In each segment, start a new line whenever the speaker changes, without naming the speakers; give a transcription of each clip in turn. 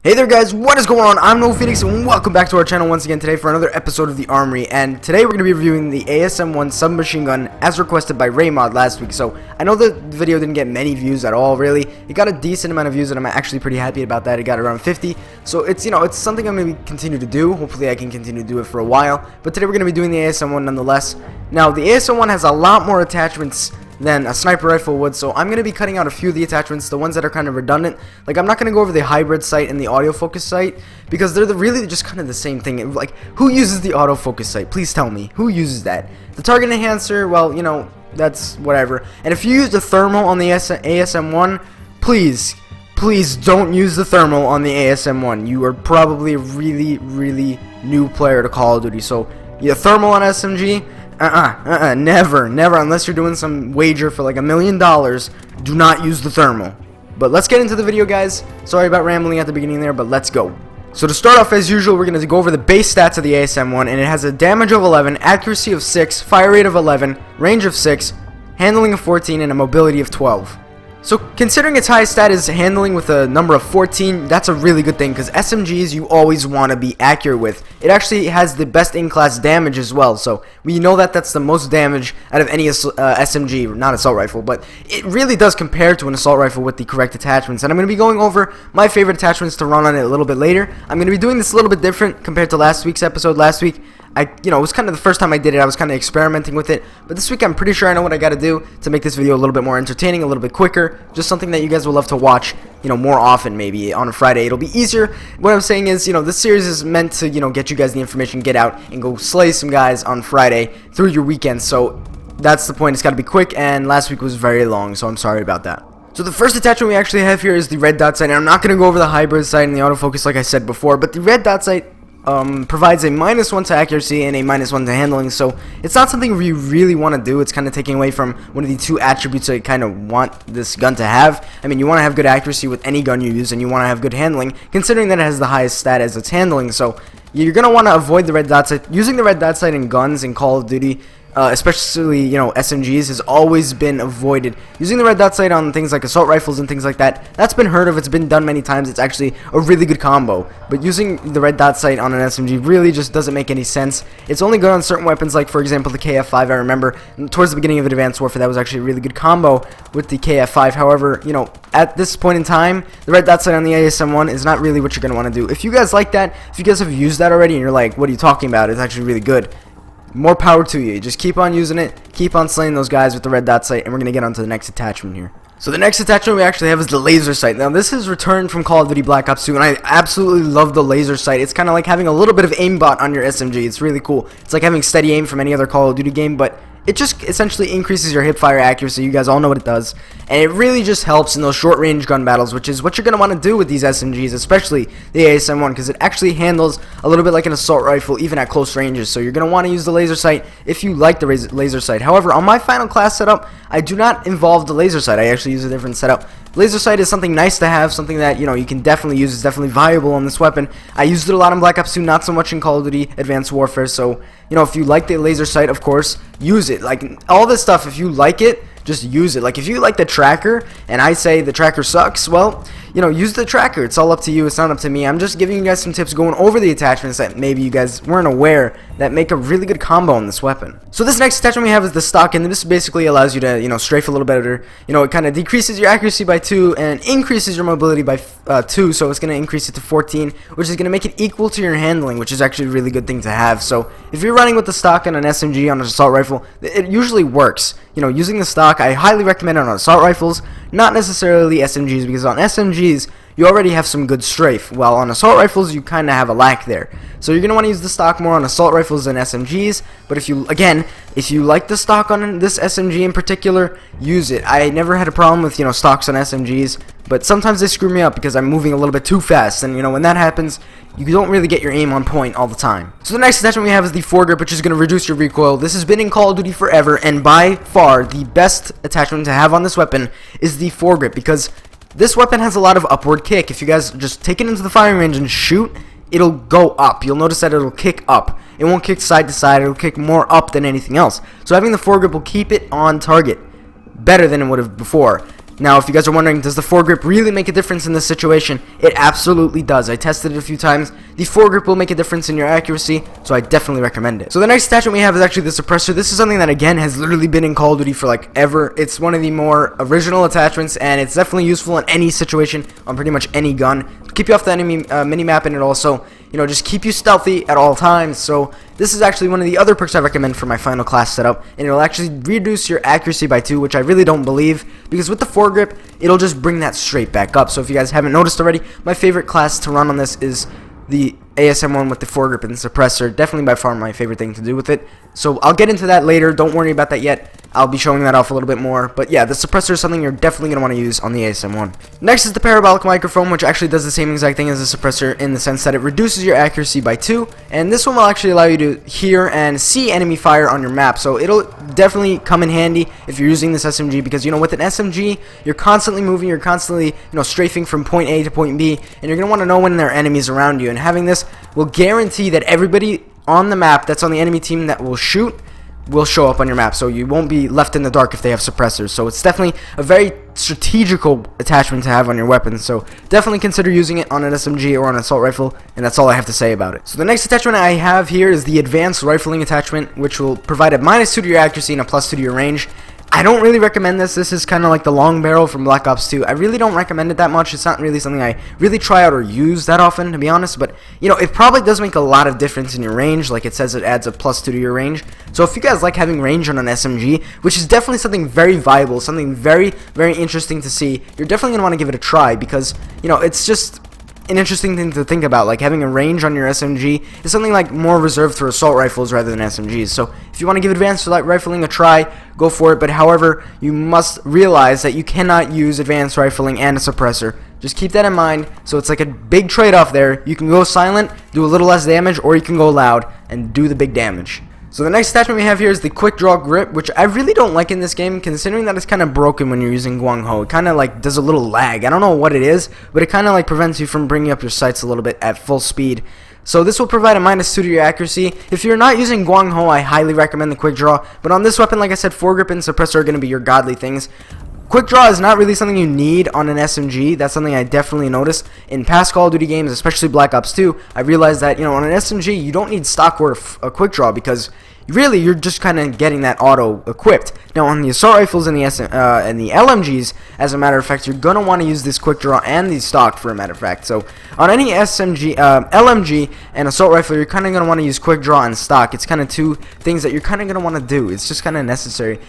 Hey there guys, what is going on? I'm No Phoenix and welcome back to our channel once again today for another episode of the Armory. And today we're going to be reviewing the ASM1 submachine gun as requested by Raymod last week. So I know the video didn't get many views at all really. It got a decent amount of views and I'm actually pretty happy about that. It got around 50. So it's, it's something I'm going to continue to do. Hopefully I can continue to do it for a while. But today we're going to be doing the ASM1 nonetheless. Now the ASM1 has a lot more attachments than a sniper rifle would, so I'm going to be cutting out a few of the attachments, the ones that are kind of redundant. Like, I'm not going to go over the hybrid sight and the autofocus sight, because they're really just kind of the same thing. Like, who uses the autofocus sight? Please tell me. Who uses that? The target enhancer, well, that's whatever. And if you use the thermal on the ASM1, please don't use the thermal on the ASM1. You are probably a really new player to Call of Duty, so yeah, thermal on SMG, never, unless you're doing some wager for like $1 million, do not use the thermal. But let's get into the video, guys. Sorry about rambling at the beginning there, but let's go. So to start off, as usual, we're going to go over the base stats of the ASM1, and it has a damage of 11, accuracy of 6, fire rate of 11, range of 6, handling of 14, and a mobility of 12. So considering its highest stat is handling with a number of 14, that's a really good thing, because SMGs you always want to be accurate with. It actually has the best in-class damage as well, so we know that that's the most damage out of any SMG, not assault rifle, but it really does compare to an assault rifle with the correct attachments. And I'm going to be going over my favorite attachments to run on it a little bit later. I'm going to be doing this a little bit different compared to last week's episode. Last week, it was kind of the first time I did it. I was kind of experimenting with it, but this week I'm pretty sure I know what I got to do to make this video a little bit more entertaining, a little bit quicker, just something that you guys will love to watch, more often. Maybe on a Friday it'll be easier. What I'm saying is, this series is meant to, get you guys the information, get out and go slay some guys on Friday through your weekend. So that's the point. It's got to be quick, and last week was very long, so I'm sorry about that. So the first attachment we actually have here is the red dot sight, and I'm not going to go over the hybrid sight and the autofocus like I said before, but the red dot sight provides a -1 to accuracy and a -1 to handling, so it's not something we really want to do. It's kind of taking away from one of the two attributes that you kind of want this gun to have. I mean, you want to have good accuracy with any gun you use, and you want to have good handling, considering that it has the highest stat as its handling, so you're going to want to avoid the red dot sight. Using the red dot sight in guns in Call of Duty, especially, SMGs, has always been avoided. Using the red dot sight on things like assault rifles and things like that, that's been heard of, it's been done many times, it's actually a really good combo. But using the red dot sight on an SMG really just doesn't make any sense. It's only good on certain weapons, like for example the KF5. I remember towards the beginning of Advanced Warfare that was actually a really good combo with the KF5. However, at this point in time, the red dot sight on the ASM1 is not really what you're going to want to do. If you guys like that, if you guys have used that already and you're like, what are you talking about, it's actually really good, more power to you. Just keep on using it, keep on slaying those guys with the red dot sight, and we're going to get on to the next attachment here. So the next attachment we actually have is the laser sight. Now this is returned from Call of Duty Black Ops 2, and I absolutely love the laser sight. It's kind of like having a little bit of aimbot on your SMG. It's really cool. It's like having steady aim from any other Call of Duty game, but it just essentially increases your hip fire accuracy. You guys all know what it does, and it really just helps in those short range gun battles, which is what you're going to want to do with these SMGs, especially the ASM1, because it actually handles a little bit like an assault rifle even at close ranges. So you're going to want to use the laser sight if you like the laser sight. However, on my final class setup, I do not involve the laser sight. I actually use a different setup. Laser sight is something nice to have, something that you can definitely use. It's definitely valuable on this weapon. I used it a lot in Black Ops 2, not so much in Call of Duty Advanced Warfare. So if you like the laser sight, of course, use it. Like all this stuff, if you like it, just use it. Like if you like the tracker and I say the tracker sucks, well, use the tracker. It's all up to you. It's not up to me. I'm just giving you guys some tips going over the attachments that maybe you guys weren't aware that make a really good combo on this weapon. So this next attachment we have is the stock, and this basically allows you to strafe a little better. It kind of decreases your accuracy by 2 and increases your mobility by 2, so it's going to increase it to 14, which is going to make it equal to your handling, which is actually a really good thing to have. So if you're running with the stock on an SMG, on an assault rifle, it usually works. Using the stock, I highly recommend it on assault rifles, not necessarily SMGs, because on SMGs you already have some good strafe, while on assault rifles you kind of have a lack there. So you're going to want to use the stock more on assault rifles than SMGs, but if you like the stock on this SMG in particular, use it. I never had a problem with stocks on SMGs, but sometimes they screw me up because I'm moving a little bit too fast, and when that happens, you don't really get your aim on point all the time. So the next attachment we have is the foregrip, which is going to reduce your recoil. This has been in Call of Duty forever, and by far the best attachment to have on this weapon is the foregrip, because this weapon has a lot of upward kick. If you guys just take it into the firing range and shoot, it'll go up. You'll notice that it'll kick up. It won't kick side to side. It'll kick more up than anything else. So having the foregrip will keep it on target better than it would have before. Now, if you guys are wondering, does the foregrip really make a difference in this situation? It absolutely does. I tested it a few times. The foregrip will make a difference in your accuracy, so I definitely recommend it. So the next attachment we have is actually the suppressor. This is something that, again, has literally been in Call of Duty for like ever. It's one of the more original attachments, and it's definitely useful in any situation on pretty much any gun. Keep you off the enemy mini-map, and it also, just keep you stealthy at all times. So this is actually one of the other perks I recommend for my final class setup, and it'll actually reduce your accuracy by 2, which I really don't believe, because with the foregrip, it'll just bring that straight back up. So if you guys haven't noticed already, my favorite class to run on this is the ASM1 with the foregrip and the suppressor. Definitely by far my favorite thing to do with it. So I'll get into that later. Don't worry about that yet. I'll be showing that off a little bit more. But yeah, the suppressor is something you're definitely going to want to use on the ASM1. Next is the parabolic microphone, which actually does the same exact thing as the suppressor in the sense that it reduces your accuracy by 2. And this one will actually allow you to hear and see enemy fire on your map. So it'll definitely come in handy if you're using this SMG, because with an SMG, you're constantly moving, you're constantly strafing from point A to point B, and you're going to want to know when there are enemies around you. And having this will guarantee that everybody on the map that's on the enemy team that will shoot will show up on your map, so you won't be left in the dark if they have suppressors. So it's definitely a very strategical attachment to have on your weapon, so definitely consider using it on an SMG or an assault rifle, and that's all I have to say about it. So the next attachment I have here is the advanced rifling attachment, which will provide a -2 to your accuracy and a +2 to your range. I don't really recommend this. This is kind of like the long barrel from Black Ops 2. I really don't recommend it that much. It's not really something I really try out or use that often, to be honest. But, it probably does make a lot of difference in your range. Like it says, it adds a +2 to your range. So if you guys like having range on an SMG, which is definitely something very viable, something very, very interesting to see, you're definitely going to want to give it a try because, it's just an interesting thing to think about. Like having a range on your SMG is something like more reserved for assault rifles rather than SMGs. So if you want to give advanced rifling a try, go for it. But however, you must realize that you cannot use advanced rifling and a suppressor. Just keep that in mind. So it's like a big trade-off there. You can go silent, do a little less damage, or you can go loud and do the big damage. So the next attachment we have here is the quick draw grip, which I really don't like in this game, considering that it's kind of broken when you're using Guang Ho. It kind of like does a little lag. I don't know what it is, but it kind of like prevents you from bringing up your sights a little bit at full speed. So this will provide a -2 to your accuracy. If you're not using Guang Ho, I highly recommend the quick draw. But on this weapon, like I said, foregrip and suppressor are going to be your godly things. Quick draw is not really something you need on an SMG. That's something I definitely noticed in past Call of Duty games, especially Black Ops 2. I realized that, on an SMG, you don't need stock or a quick draw because really you're just kind of getting that auto equipped. Now on the assault rifles and the LMGs, as a matter of fact, you're going to want to use this quick draw and the stock, for a matter of fact. So on any SMG, LMG and assault rifle, you're kind of going to want to use quick draw and stock. It's kind of two things that you're kind of going to want to do. It's just kind of necessary,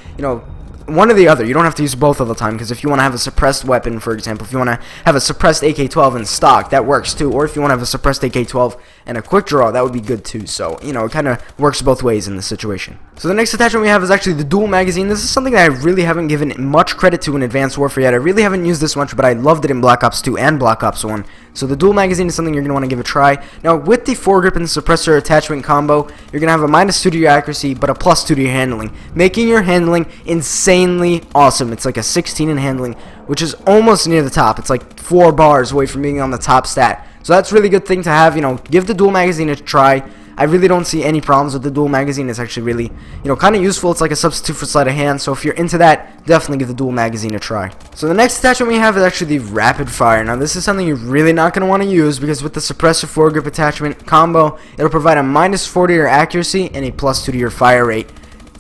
one or the other. You don't have to use both all the time, because if you want to have a suppressed weapon, for example, if you want to have a suppressed AK-12 in stock, that works too. Or if you want to have a suppressed AK-12 and a quick draw, that would be good too. So, it kind of works both ways in this situation. So the next attachment we have is actually the dual magazine. This is something that I really haven't given much credit to in Advanced Warfare yet. I really haven't used this much, but I loved it in Black Ops 2 and Black Ops 1. So the dual magazine is something you're going to want to give a try. Now, with the foregrip and suppressor attachment combo, you're going to have a -2 to your accuracy, but a +2 to your handling, making your handling insanely awesome. It's like a 16 in handling, which is almost near the top. It's like 4 bars away from being on the top stat. So that's a really good thing to have. Give the dual magazine a try. I really don't see any problems with the dual magazine. It's actually really, kind of useful. It's like a substitute for sleight of hand. So if you're into that, definitely give the dual magazine a try. So the next attachment we have is actually the rapid fire. Now this is something you're really not going to want to use, because with the suppressor foregrip attachment combo, it'll provide a -4 to your accuracy and a +2 to your fire rate.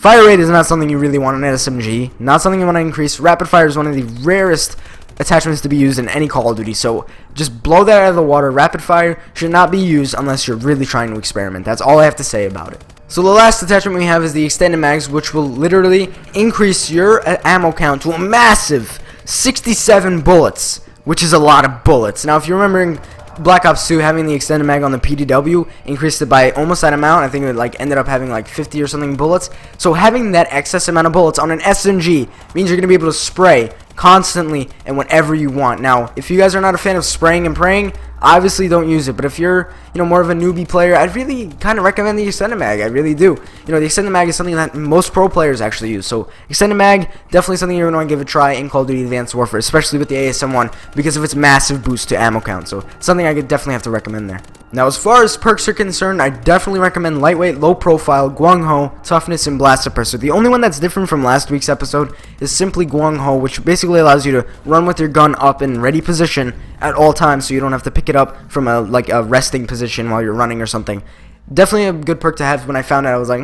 Fire rate is not something you really want on an SMG. Not something you want to increase. Rapid fire is one of the rarest attachments to be used in any Call of Duty, so just blow that out of the water. Rapid fire should not be used unless you're really trying to experiment. That's all I have to say about it. So the last attachment we have is the extended mags, which will literally increase your ammo count to a massive 67 bullets, which is a lot of bullets. Now if you're remembering Black Ops 2, having the extended mag on the PDW increased it by almost that amount. I think it ended up having like 50 or something bullets. So having that excess amount of bullets on an SMG means you're going to be able to spray constantly and whenever you want. Now, if you guys are not a fan of spraying and praying, obviously don't use it. But if you're, more of a newbie player, I'd really kind of recommend the extended mag. I really do. The extended mag is something that most pro players actually use. So extended mag, definitely something you're going to give a try in Call of Duty Advanced Warfare, especially with the ASM1, because of its massive boost to ammo count. So something I could definitely have to recommend there. Now, as far as perks are concerned, I definitely recommend lightweight, low profile, Guang Ho, toughness, and blast suppressor. The only one that's different from last week's episode is simply Guang Ho, which basically allows you to run with your gun up in ready position at all times, so you don't have to pick it up from a resting position while you're running or something. Definitely a good perk to have. When I found it, I was like,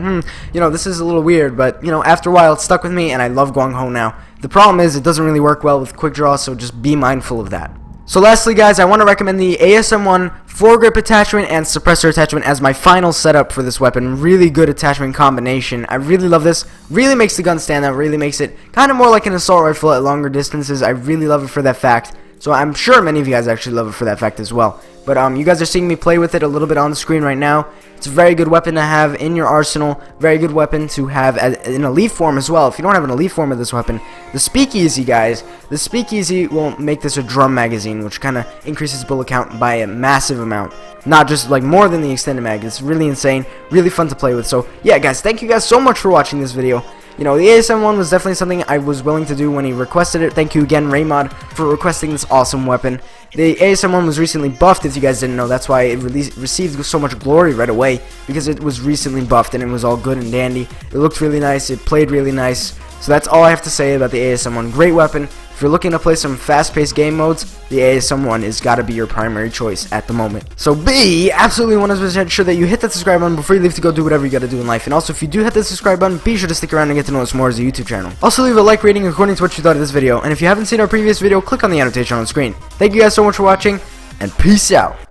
this is a little weird, but after a while it stuck with me, and I love Guang Ho now. The problem is it doesn't really work well with quick draw, so just be mindful of that. So lastly, guys, I want to recommend the ASM1 foregrip attachment and suppressor attachment as my final setup for this weapon. Really good attachment combination. I really love this. Really makes the gun stand out. Really makes it kind of more like an assault rifle at longer distances. I really love it for that fact. So I'm sure many of you guys actually love it for that fact as well. But you guys are seeing me play with it a little bit on the screen right now. It's a very good weapon to have in your arsenal. Very good weapon to have in elite form as well. If you don't have an elite form of this weapon, the speakeasy, guys, the speakeasy will make this a drum magazine, which kind of increases bullet count by a massive amount. Not just like more than the extended mag. It's really insane, really fun to play with. So yeah, guys, thank you guys so much for watching this video. The ASM1 was definitely something I was willing to do when he requested it. Thank you again, Raymod, for requesting this awesome weapon. The ASM1 was recently buffed, if you guys didn't know. That's why it received so much glory right away, because it was recently buffed and it was all good and dandy. It looked really nice. It played really nice. So that's all I have to say about the ASM1. Great weapon. If you're looking to play some fast-paced game modes, the ASM1 has got to be your primary choice at the moment. So be absolutely 100% sure that you hit that subscribe button before you leave to go do whatever you got to do in life. And also, if you do hit that subscribe button, be sure to stick around and get to know us more as a YouTube channel. Also, leave a like rating according to what you thought of this video. And if you haven't seen our previous video, click on the annotation on the screen. Thank you guys so much for watching, and peace out.